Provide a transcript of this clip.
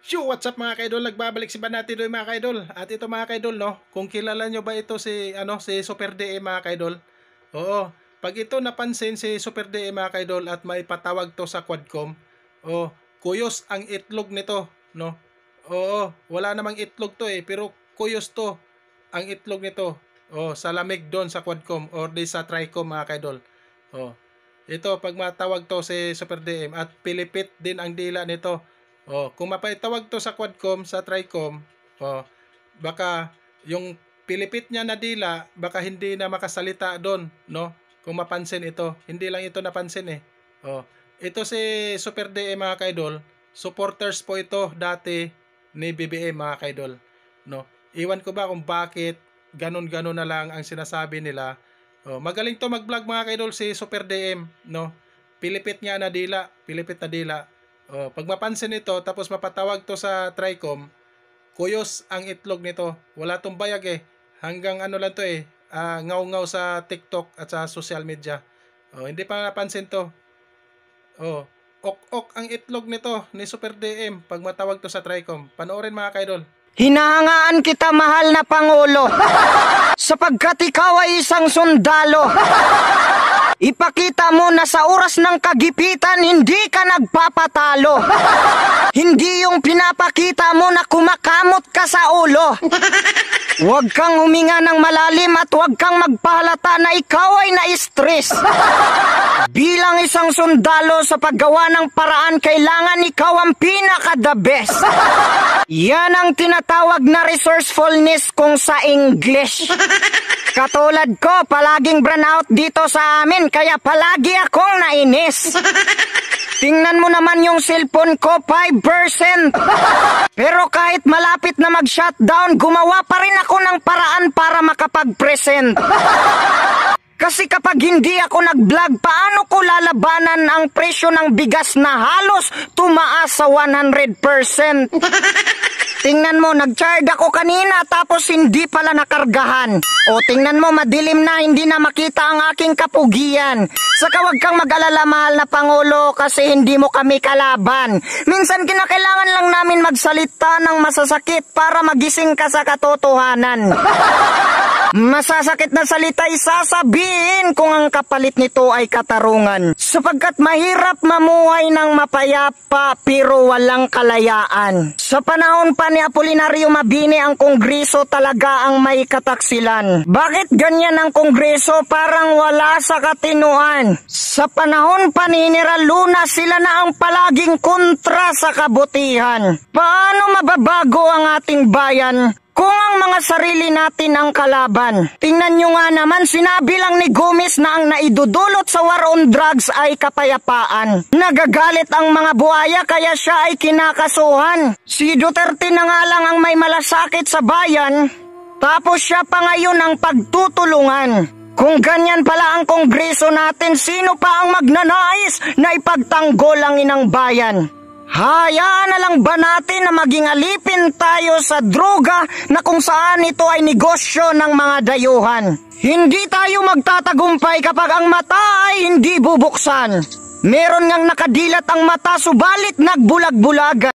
Yo, what's up mga kaidol? Nagbabalik si Banati Doy mga kaidol. At ito mga kaidol, no, kung kilala nyo ba ito si Super DM mga kaidol? Oo, pag ito napansin si Super DM mga kaidol at may patawag to sa Quadcom, kuyos ang itlog nito, no? Oo, wala namang itlog to pero kuyos to ang itlog nito. Sa lamig doon sa Quadcom or di sa Tricom mga kaidol. Ito pag matawag to si Super DM at pilipit din ang dila nito. Kung mapaitawag to sa Quadcom, sa Tricom, baka yung pilipit niya na dila, baka hindi na makasalita doon, no? Kung mapansin ito, hindi lang ito napansin Ito si Super DM mga kaidol, supporters po ito dati ni BBM mga kaidol, no? Iwan ko ba kung bakit ganun-ganun na lang ang sinasabi nila. Magaling to mag-vlog mga kaidol si Super DM, no? Pilipit niya na dila, pilipit na dila. Pag mapansin ito, tapos mapatawag to sa Tricom, kuyos ang itlog nito. Wala tong bayag Hanggang ano lang to ngaw-ngaw sa TikTok at sa social media. Hindi pa napansin to. Ok-ok ang itlog nito ni Super DM pag matawag to sa Tricom. Panoorin mga kaidol. Hinahangaan kita, mahal na Pangulo, sapagkat ikaw ay isang sundalo. Ipakita mo na sa oras ng kagipitan, hindi ka nagpapatalo. Hindi yung pinapakita mo na kumakamot ka sa ulo. Huwag kang huminga ng malalim at huwag kang magpahalata na ikaw ay na-stress. Bilang isang sundalo sa paggawa ng paraan, kailangan ikaw ang pinaka-the best. Yan ang tinatawag na resourcefulness kung sa English. Katulad ko, palaging burnout dito sa amin, kaya palagi akong nainis. Tingnan mo naman yung cellphone ko, 5%. Pero kahit malapit na mag-shutdown, gumawa pa rin ako ng paraan para makapag-present. Kasi kapag hindi ako nag-vlog, paano ko lalabanan ang presyo ng bigas na halos tumaas sa 100%? Tingnan mo, nag-charge ako kanina tapos hindi pala nakargahan. Tingnan mo, madilim na, hindi na makita ang aking kapugian. Saka wag kang mag-alala, mahal na Pangulo, kasi hindi mo kami kalaban. Minsan kinakailangan lang namin magsalita ng masasakit para magising ka sa katotohanan. Masasakit na salita isasabihin kung ang kapalit nito ay katarungan. Sapagkat mahirap mamuhay ng mapayapa pero walang kalayaan. Sa panahon pa ni Apolinario Mabini, ang Kongreso talaga ang may kataksilan. Bakit ganyan ang Kongreso? Parang wala sa katinuan. Sa panahon pa ni General Luna, sila na ang palaging kontra sa kabutihan. Paano mababago ang ating bayan kung ang mga sarili natin ang kalaban? Tingnan nyo nga naman, sinabi lang ni Gomez na ang naidudulot sa war on drugs ay kapayapaan. Nagagalit ang mga buhaya kaya siya ay kinakasuhan. Si Duterte na nga lang ang may malasakit sa bayan, tapos siya pa ngayon ang pagtutulungan. Kung ganyan pala ang Kongreso natin, sino pa ang magnanais na ipagtanggol ang inang bayan? Hayaan na lang ba natin na maging alipin tayo sa droga na kung saan ito ay negosyo ng mga dayuhan? Hindi tayo magtatagumpay kapag ang mata ay hindi bubuksan. Meron ngang nakadilat ang mata subalit nagbulag-bulagan.